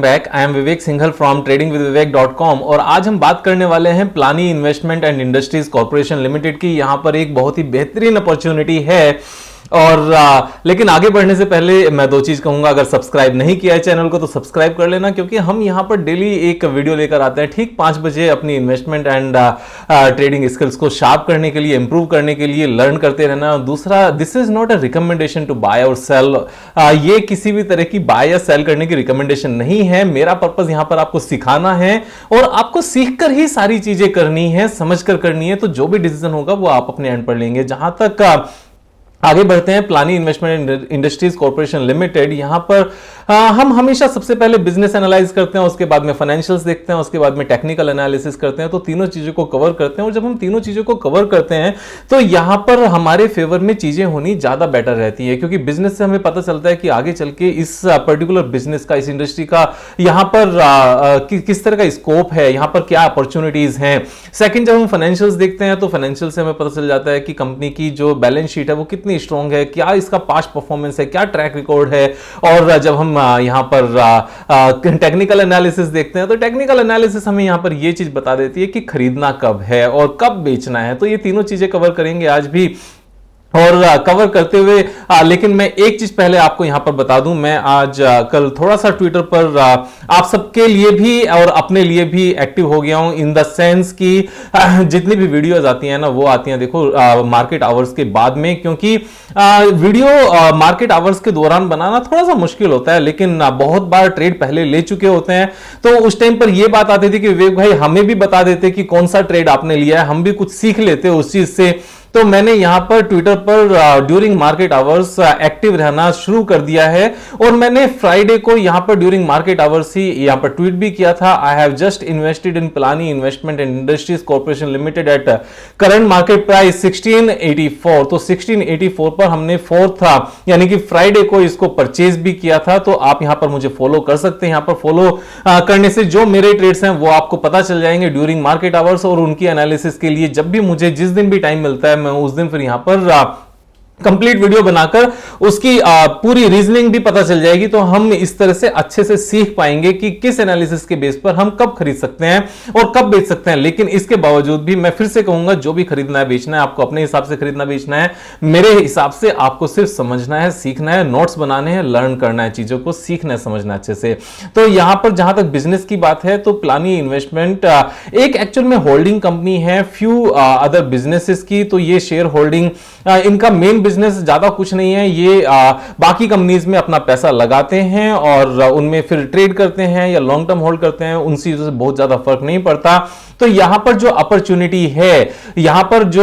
Back I am Vivek Singhal from tradingwithvivek.com और आज हम बात करने वाले हैं Pilani Investment and Industries Corporation Limited की। यहां पर एक बहुत ही बेहतरीन अपॉर्चुनिटी है और लेकिन आगे बढ़ने से पहले मैं दो चीज कहूंगा। अगर सब्सक्राइब नहीं किया है चैनल को तो सब्सक्राइब कर लेना, क्योंकि हम यहां पर डेली एक वीडियो लेकर आते हैं ठीक 5 बजे अपनी इन्वेस्टमेंट एंड ट्रेडिंग स्किल्स को शार्प करने के लिए, इंप्रूव करने के लिए, लर्न करते रहना। दूसरा, this is not a recommendation to buy और सेल। ये किसी भी तरह की बाय या सेल करने की रिकमेंडेशन नहीं है। मेरा पर्पज यहां पर आपको सिखाना है और आपको सीखकर ही सारी चीजें करनी है, समझकर करनी है। तो जो भी डिसीजन होगा वो आप अपने एंड पर लेंगे। जहां तक आगे बढ़ते हैं, Pilani Investment and Industries Corporation Limited, यहां पर हम हमेशा सबसे पहले बिजनेस एनालाइज करते हैं, उसके बाद में फाइनेंशियल्स देखते हैं, उसके बाद में टेक्निकल एनालिसिस करते हैं। तो तीनों चीजों को कवर करते हैं और जब हम तीनों चीजों को कवर करते हैं तो यहां पर हमारे फेवर में चीजें होनी ज्यादा बेटर रहती है, क्योंकि बिजनेस से हमें पता चलता है कि आगे चल के इस पर्टिकुलर बिजनेस का, इस इंडस्ट्री का यहां पर किस तरह का स्कोप है, यहां पर क्या अपॉर्चुनिटीज हैं। सेकंड, जब हम फाइनेंशियल्स देखते हैं तो फाइनेंशियल से हमें पता चल जाता है कि कंपनी की जो बैलेंस शीट है वो कितनी स्ट्रांग है, क्या इसका पास्ट परफॉर्मेंस है, क्या ट्रैक रिकॉर्ड है। और जब हम यहां पर टेक्निकल एनालिसिस देखते हैं तो टेक्निकल एनालिसिस हमें यहां पर यह चीज बता देती है कि खरीदना कब है और कब बेचना है। तो ये तीनों चीजें कवर करेंगे आज भी। और कवर करते हुए लेकिन मैं एक चीज पहले आपको यहां पर बता दूं, मैं आज कल थोड़ा सा ट्विटर पर आप सबके लिए भी और अपने लिए भी एक्टिव हो गया हूं, इन द सेंस कि जितनी भी वीडियोस आती हैं ना वो आती हैं देखो मार्केट आवर्स के बाद में, क्योंकि वीडियो मार्केट आवर्स के दौरान बनाना थोड़ा सा मुश्किल होता है। लेकिन बहुत बार ट्रेड पहले ले चुके होते हैं तो उस टाइम पर यह बात आती थी कि विवेक भाई हमें भी बता देते कि कौन सा ट्रेड आपने लिया है, हम भी कुछ सीख लेते उस चीज से। तो मैंने यहां पर ट्विटर पर ड्यूरिंग मार्केट आवर्स एक्टिव रहना शुरू कर दिया है और मैंने फ्राइडे को यहां पर ड्यूरिंग मार्केट आवर्स ही यहां पर ट्वीट भी किया था, I have just invested in Pilani Investment and Industries Corporation Limited at current market price 1684। तो 1684 पर हमने 4th यानी कि फ्राइडे को इसको परचेज भी किया था। तो आप यहां पर मुझे फॉलो कर सकते हैं। यहां पर फॉलो करने से जो मेरे ट्रेड्स हैं वो आपको पता चल जाएंगे ड्यूरिंग मार्केट आवर्स, और उनकी एनालिसिस के लिए जब भी मुझे जिस दिन भी टाइम मिलता है मैं उस दिन फिर यहां पर कंप्लीट वीडियो बनाकर उसकी पूरी रीजनिंग भी पता चल जाएगी। तो हम इस तरह से अच्छे से सीख पाएंगे कि किस एनालिसिस के बेस पर हम कब खरीद सकते हैं और कब बेच सकते हैं। लेकिन इसके बावजूद भी मैं फिर से कहूंगा, जो भी खरीदना है बेचना है आपको अपने हिसाब से खरीदना बेचना है। मेरे हिसाब से आपको सिर्फ समझना है, सीखना है, नोट्स बनाने हैं, लर्न करना है, चीजों को सीखना है, समझना अच्छे से। तो यहां पर जहां तक बिजनेस की बात है तो प्लानी इन्वेस्टमेंट एक एक्चुअल में होल्डिंग कंपनी है फ्यू अदर बिजनेसेस की। तो ये शेयर होल्डिंग इनका मेन बिजनेस ज्यादा कुछ नहीं है, ये बाकी कंपनीज में अपना पैसा लगाते हैं और उनमें फिर ट्रेड करते हैं या लॉन्ग टर्म होल्ड करते हैं, उन चीजों से बहुत ज्यादा फर्क नहीं पड़ता। तो यहां पर जो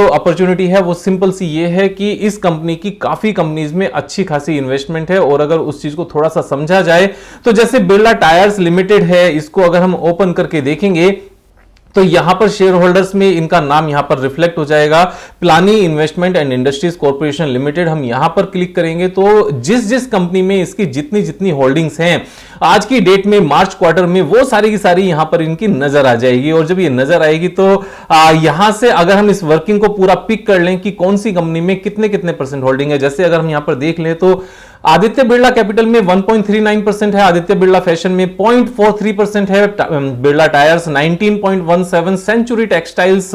अपॉर्चुनिटी है वो सिंपल सी ये है कि इस कंपनी की काफी कंपनीज में अच्छी खासी इन्वेस्टमेंट है। और अगर उस चीज को थोड़ा सा समझा जाए तो जैसे बिरला टायर्स लिमिटेड है, इसको अगर हम ओपन करके देखेंगे तो यहां पर शेयर होल्डर्स में इनका नाम यहां पर रिफ्लेक्ट हो जाएगा, Pilani Investment and Industries Corporation Limited. हम यहां पर क्लिक करेंगे तो जिस जिस कंपनी में इसकी जितनी जितनी होल्डिंग्स हैं आज की डेट में मार्च क्वार्टर में, वो सारी की सारी यहां पर इनकी नजर आ जाएगी। और जब ये नजर आएगी तो यहां से अगर हम इस वर्किंग को पूरा पिक कर लें कि कौन सी कंपनी में कितने कितने परसेंट होल्डिंग है, जैसे अगर हम यहां पर देख लें तो आदित्य बिरला कैपिटल में 1.39% है, आदित्य बिरला फैशन में 0.43% है, Birla Tyres 19.17, Century Textiles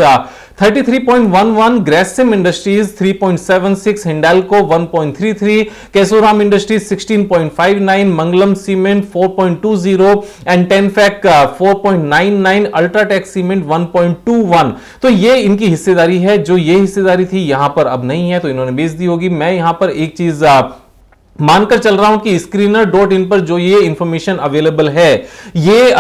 33.11, Grasim Industries 3.76, Hindalco 1.33, Kesoram Industries 16.59, Mangalam Cement 4.20 and Tanfac 4.99, UltraTech Cement 1.21। तो ये इनकी हिस्सेदारी है। जो ये हिस्सेदारी थी यहां पर अब नहीं है तो इन्होंने बेच दी होगी। मैं यहां पर एक चीज मानकर चल रहा हूं कि screener.in पर जो ये इंफॉर्मेशन अवेलेबल है, ये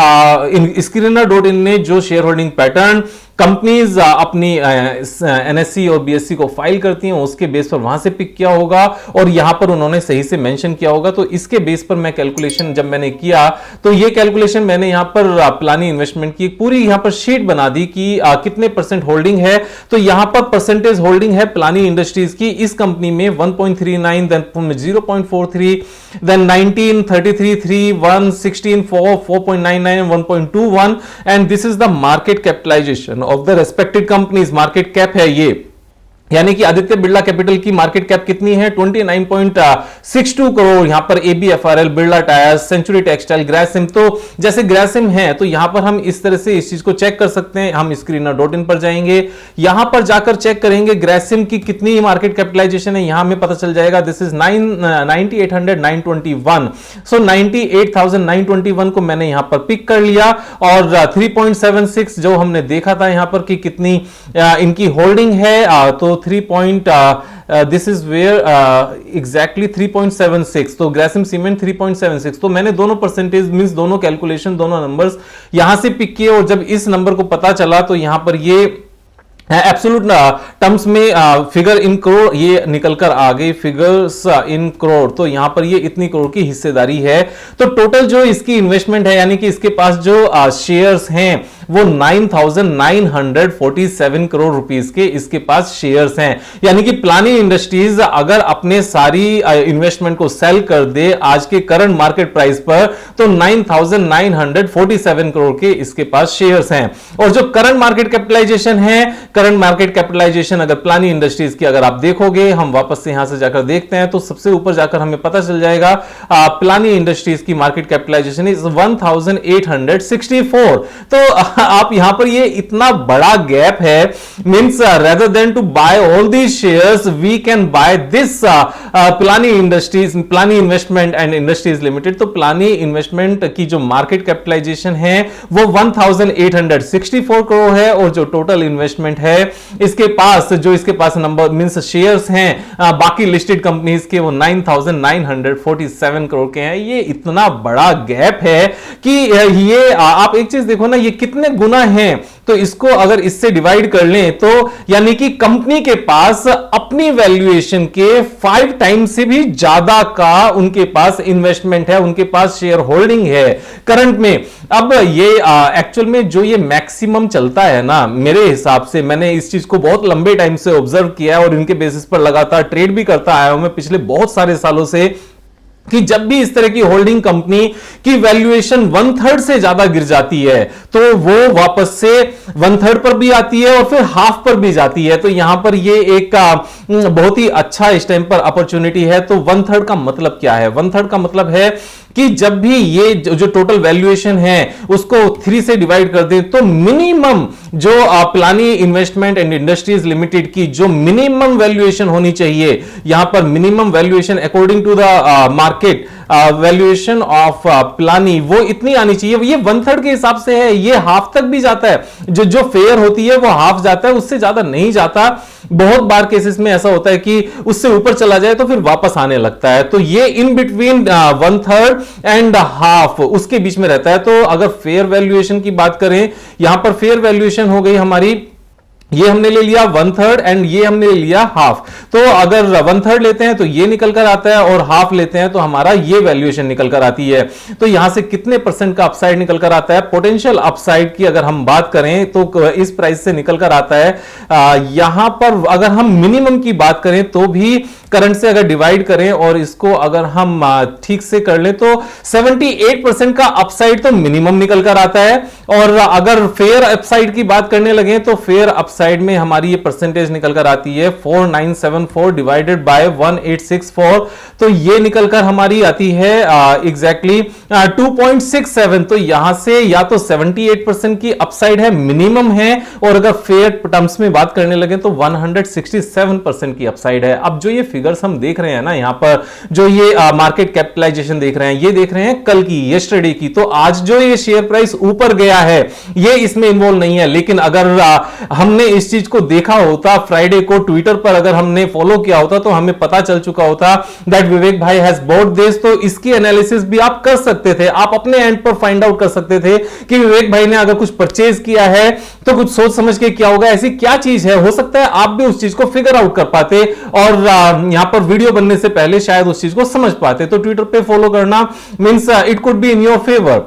screener.in ने जो शेयर होल्डिंग पैटर्न कंपनीज अपनी एनएससी और बीएससी को फाइल करती हैं उसके बेस पर वहां से पिक किया होगा और यहां पर उन्होंने सही से मेंशन किया होगा। तो इसके बेस पर मैं कैलकुलेशन जब मैंने किया तो ये कैलकुलेशन मैंने यहां पर प्लानी इन्वेस्टमेंट की पूरी यहां पर शीट बना दी कि कितने परसेंट होल्डिंग है। तो यहां पर परसेंटेज होल्डिंग है प्लानी इंडस्ट्रीज की इस कंपनी में 1.39, then 0.43, then 19, 33, 3, 1, 16, 4, 4.99 and 1.21 and this is the market capitalization of the respected companies। Market cap है ये यानी कि आदित्य बिरला कैपिटल की मार्केट कैप कितनी है 29.62 करोड़। यहां पर ABFRL, Birla Tyres, Century Textile, Grasim, तो जैसे ग्रासिम है तो यहां पर हम इस तरह से इस चीज को चेक कर सकते हैं। हम screener.in पर जाएंगे, यहां पर जाकर चेक करेंगे ग्रासिम की कितनी मार्केट कैपिटलाइजेशन है, यहां हमें पता चल जाएगा दिस इज 98,921। सो 98,921 को मैंने यहां पर पिक कर लिया और 3.76 जो हमने देखा था यहां पर कि कितनी इनकी होल्डिंग है, तो 3. दिस इज वेयर एग्जैक्टली 3.76, तो ग्रासिम सीमेंट 3.76। तो मैंने दोनों परसेंटेज मींस दोनों कैलकुलेशन, दोनों नंबर्स यहां से पिक किए और जब इस नंबर को पता चला तो यहां पर ये एब्सोल्यूट टर्म्स में फिगर इन करोड़ ये निकलकर आ गई, फिगर्स इन करोड़। तो यहां पर ये इतनी करोड़ की हिस्सेदारी है। तो टोटल जो इसकी इन्वेस्टमेंट है यानी कि इसके पास जो शेयर्स हैं वो 9,947 करोड़ रुपीस के इसके पास शेयर्स हैं। यानी कि प्लानी इंडस्ट्रीज अगर अपने सारी इन्वेस्टमेंट को सेल कर दे आज के करंट मार्केट प्राइस पर तो 9,947 करोड़ के इसके पास शेयर्स हैं। और जो करंट मार्केट कैपिटलाइजेशन है, करंट मार्केट कैपिटलाइजेशन अगर प्लानी इंडस्ट्रीज की अगर आप देखोगे, हम वापस से यहां से जाकर देखते हैं तो सबसे ऊपर जाकर हमें पता चल जाएगा प्लानी इंडस्ट्रीज की मार्केट कैपिटलाइजेशन इज 1,864। तो आप यहां पर ये इतना बड़ा गैप है, means rather than to buy all these shares we can buy this Pilani Industries, Pilani Investment and Industries Limited. तो प्लानी इन्वेस्टमेंट की जो मार्केट कैपिटलाइजेशन है वो 1,864 करोड़ है और जो टोटल इन्वेस्टमेंट है इसके पास, जो इसके पास नंबर मींस शेयर्स हैं बाकी लिस्टेड कंपनीज के वो 9,947 करोड़ के हैं। ये इतना बड़ा गैप है कि ये आप एक चीज देखो ना, ये कितने गुना है। तो इसको अगर इससे डिवाइड कर लें तो यानी कि कंपनी के पास अपनी वैल्यूएशन के 5 टाइम्स से भी ज्यादा का उनके पास इन्वेस्टमेंट है, उनके पास शेयर होल्डिंग है करंट में। अब ये एक्चुअल में जो ये मैक्सिमम चलता है ना, मेरे हिसाब से मैंने इस चीज को बहुत लंबे टाइम से ऑब्जर्व किया है और इनके बेसिस पर लगातार ट्रेड भी करता आया हूं मैं पिछले बहुत सारे सालों से, कि जब भी इस तरह की होल्डिंग कंपनी की वैल्यूएशन 1/3 से ज्यादा गिर जाती है तो वो वापस से 1/3 पर भी आती है और फिर हाफ पर भी जाती है। तो यहां पर ये एक बहुत ही अच्छा इस टाइम पर अपॉर्चुनिटी है। तो 1/3 का मतलब क्या है? 1/3 का मतलब है कि जब भी ये जो टोटल वैल्यूएशन है उसको 3 से डिवाइड कर दें तो मिनिमम जो Pilani Investment and Industries Limited की जो मिनिमम वैल्यूएशन होनी चाहिए, यहां पर minimum valuation according to the market valuation of Pilani वो इतनी आनी चाहिए। ये 1/3 के हिसाब से है, ये हाफ तक भी जाता है, जो फेयर होती है वो हाफ जाता है, उससे ज्यादा नहीं जाता। बहुत बार केसेस में ऐसा होता है कि उससे ऊपर चला जाए तो फिर वापस आने लगता है। तो ये इन बिटवीन 1/3 एंड हाफ उसके बीच में रहता है। तो अगर फेयर वैल्यूएशन की बात करें, यहां पर फेयर वैल्यूएशन हो गई हमारी, ये हमने ले लिया 1/3 एंड ये हमने ले लिया हाफ। तो अगर 1/3 लेते हैं तो ये निकल कर आता है और हाफ लेते हैं तो हमारा ये वैल्यूएशन निकल कर आती है। तो यहां से कितने परसेंट का अपसाइड निकल कर आता है? पोटेंशियल अपसाइड की अगर हम बात करें तो इस प्राइस से निकल कर आता है, यहां पर अगर हम मिनिमम की बात करें तो भी करंट से अगर डिवाइड करें और इसको अगर हम ठीक से कर लें तो 78% का अपसाइड तो मिनिमम निकल कर आता है। और अगर फेयर अपसाइड की बात करने लगे तो फेयर अपसाइड में हमारी ये परसेंटेज निकल कर आती है 4974 डिवाइडेड बाय 1864। तो ये निकलकर हमारी आती है एग्जैक्टली 2.67। तो यहां से या तो 78% की अपसाइड है, मिनिमम है, और अगर फेयर टर्म्स में बात करने लगे तो 167% की अपसाइड है। अब जो ये फिगर्स हम देख रहे हैं ना, यहां पर जो ये मार्केट कैपिटलाइजेशन देख रहे हैं, ये देख रहे हैं कल की, यस्टरडे की। तो आज जो ये शेयर प्राइस ऊपर गया है ये इसमें इन्वॉल्व नहीं है। लेकिन अगर हमने इस चीज को देखा होता फ्राइडे को, ट्विटर पर अगर हमने फॉलो किया होता तो हमें पता चल चुका होता दैट विवेक भाई हैज बॉट दिस। तो इसकी एनालिसिस भी आप कर सकते थे, आप अपने एंड पर फाइंड आउट कर सकते थे कि विवेक भाई ने अगर कुछ परचेज किया है तो कुछ सोच समझ के किया होगा, ऐसी क्या चीज है। हो सकता है आप भी उस चीज को फिगर आउट कर पाते और यहां पर वीडियो बनने से पहले शायद उस चीज को समझ पाते। तो ट्विटर पे फॉलो करना means it could be in your favour.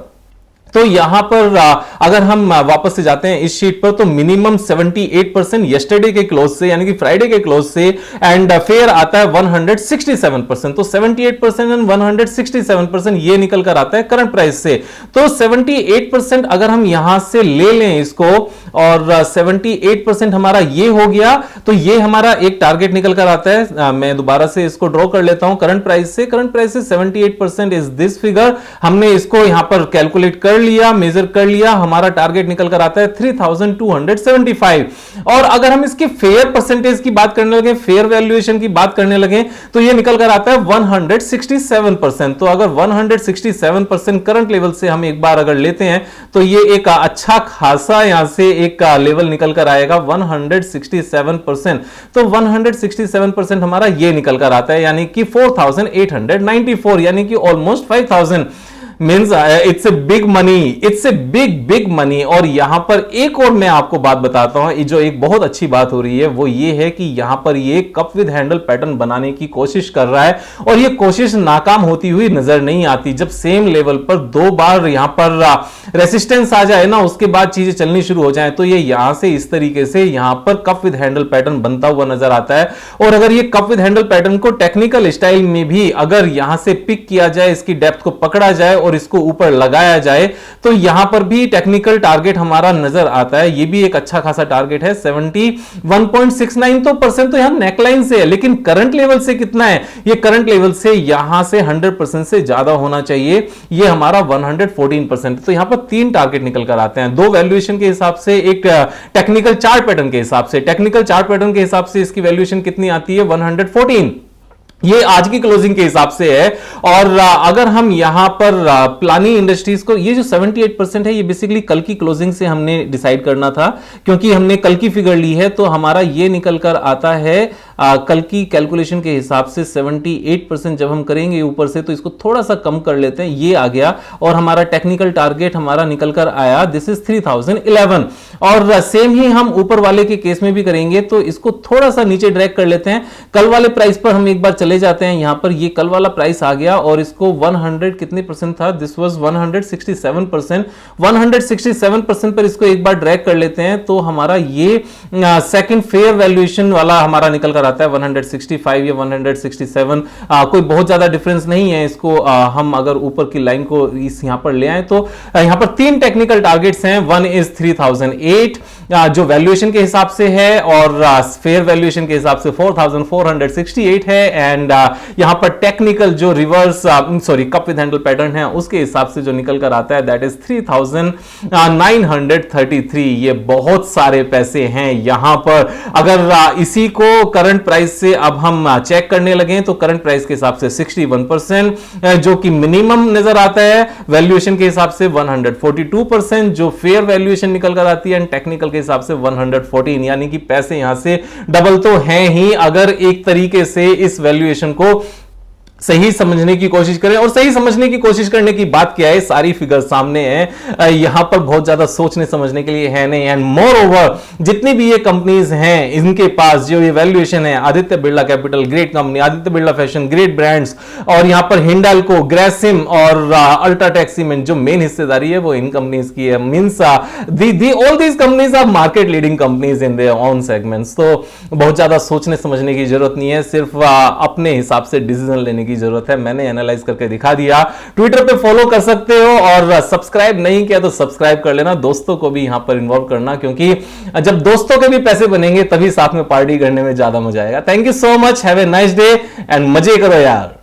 तो यहां पर अगर हम वापस से जाते हैं इस शीट पर, तो मिनिमम 78% यस्टरडे के क्लोज से, यानी कि फ्राइडे के क्लोज से, एंड फेयर आता है 167%। तो 78% एंड 167% ये निकल कर आता है करंट प्राइस से। तो 78% अगर हम यहां से ले लें इसको, और 78% हमारा ये हो गया, तो ये हमारा एक टारगेट निकल कर आता है। मैं दोबारा से इसको ड्रॉ कर लेता हूं करंट प्राइस से। करंट प्राइस से 78% इज दिस फिगर। हमने इसको यहां पर कैलकुलेट कर लिया, मेजर कर लिया, हमारा टारगेट निकल कर आता है 3275। और अगर हम इसके फेयर परसेंटेज की बात करने लगे, फेयर वैल्यूएशन की बात करने लगे, तो ये निकल कर आता है 167%। तो अगर 167% करंट लेवल से हम एक बार अगर लेते हैं, तो ये एक अच्छा खासा यहां से एक लेवल निकल कर आएगा 167%। तो 167% हमारा ये निकल कर आता है, यानी कि 4894, यानी कि almost 5000। Means it's a big money, it's a big money. और यहां पर एक और मैं आपको बात बताता हूं, जो एक बहुत अच्छी बात हो रही है वो ये है कि यहां पर ये कप विद हैंडल पैटर्न बनाने की कोशिश कर रहा है, और ये कोशिश नाकाम होती हुई नजर नहीं आती। जब सेम लेवल पर दो बार यहां पर रेसिस्टेंस आ जाए ना, उसके बाद चीजें चलनी शुरू हो जाए, तो ये यहां से इस तरीके से यहां पर कप विद हैंडल पैटर्न बनता हुआ नजर आता है। और अगर ये कप विद हैंडल पैटर्न को टेक्निकल स्टाइल में भी अगर यहां से पिक किया जाए, इसकी डेप्थ को पकड़ा जाए और इसको ऊपर लगाया जाए, तो यहां पर भी टेक्निकल टारगेट हमारा नजर आता है। ये भी एक अच्छा खासा टारगेट है 71.69 तो परसेंट, तो यहां नेकलाइन से है, लेकिन करंट लेवल से कितना है? ये करंट लेवल से यहां से 100% से ज्यादा होना चाहिए। ये हमारा 114%। तो यहां पर तीन टारगेट निकल कर आते हैं, दो वैल्यूएशन के हिसाब से, एक टेक्निकल चार्ट पैटर्न के हिसाब से। टेक्निकल चार्ट पैटर्न के हिसाब से इसकी वैल्यूएशन कितनी आती है? 114। ये आज की क्लोजिंग के हिसाब से है। और अगर हम यहां पर प्लानी इंडस्ट्रीज को, ये जो 78% है, ये बेसिकली कल की क्लोजिंग से हमने डिसाइड करना था, क्योंकि हमने कल की फिगर ली है, तो हमारा ये निकल कर आता है कल की कैलकुलेशन के हिसाब से 78% जब हम करेंगे ऊपर से, तो इसको थोड़ा सा कम कर लेते हैं, ये आ गया। और हमारा टेक्निकल टारगेट हमारा निकल कर आया, दिस इज 3011। और सेम ही हम ऊपर वाले के केस में भी करेंगे, तो इसको थोड़ा सा नीचे ड्रैग कर लेते हैं। कल वाले प्राइस पर हम एक बार चले जाते हैं। यहां पर ये कल वाला प्राइस आ गया, और इसको 100 कितने परसेंट था? This was 167%। 167% पर इसको एक बार ड्रैग कर लेते हैं, तो हमारा ये सेकंड फेयर वैल्यूएशन वाला हमारा निकल कर आता है 165 या 167। कोई बहुत ज्यादा डिफरेंस नहीं है। इसको हम अगर ऊपर की लाइन को इस यहां पर ले आए, तो यहां पर तीन टेक्निकल टारगेट्स हैं। वन इज 3008 जो वैल्यूएशन के हिसाब से है, और फेयर वैल्यूएशन के हिसाब से 4468 है। एंड यहां पर टेक्निकल जो reverse cup with handle pattern है, उसके हिसाब से जो निकल कर आता है, दैट इज 3933। ये बहुत सारे पैसे हैं यहां पर। अगर इसी को करंट प्राइस से अब हम चेक करने लगे, तो करंट प्राइस के हिसाब से 61%, जो कि मिनिमम नजर आता है। वैल्यूएशन के हिसाब से 142%, जो फेयर वैल्यूएशन निकल कर आती है, एंड टेक्निकल के हिसाब से 114, यानी कि पैसे यहां से डबल तो हैं ही, अगर एक तरीके से इस वैल्यूएशन को सही समझने की कोशिश करें। और सही समझने की कोशिश करने की बात क्या है, सारी फिगर सामने है, यहां पर बहुत ज्यादा सोचने समझने के लिए है नहीं। एंड मोर ओवर जितनी भी ये कंपनीज हैं, इनके पास जो ये वैल्यूएशन है, Aditya Birla capital great company, Aditya Birla fashion great brands, और यहां पर हिंडाल्को, ग्रेसिम और अल्ट्राटेक सीमेंट, जो मेन हिस्सेदारी है वो इन कंपनीज की है। Means all these companies are market leading companies in their own segments. तो बहुत ज्यादा सोचने समझने की जरूरत नहीं है, सिर्फ अपने हिसाब से डिसीजन लेने की जरूरत है। मैंने एनालाइज करके दिखा दिया। ट्विटर पे फॉलो कर सकते हो, और सब्सक्राइब नहीं किया तो सब्सक्राइब कर लेना। दोस्तों को भी यहां पर इन्वॉल्व करना, क्योंकि जब दोस्तों के भी पैसे बनेंगे तभी साथ में पार्टी करने में ज्यादा मजा आएगा। Thank you so much, have a nice day and मजे करो यार।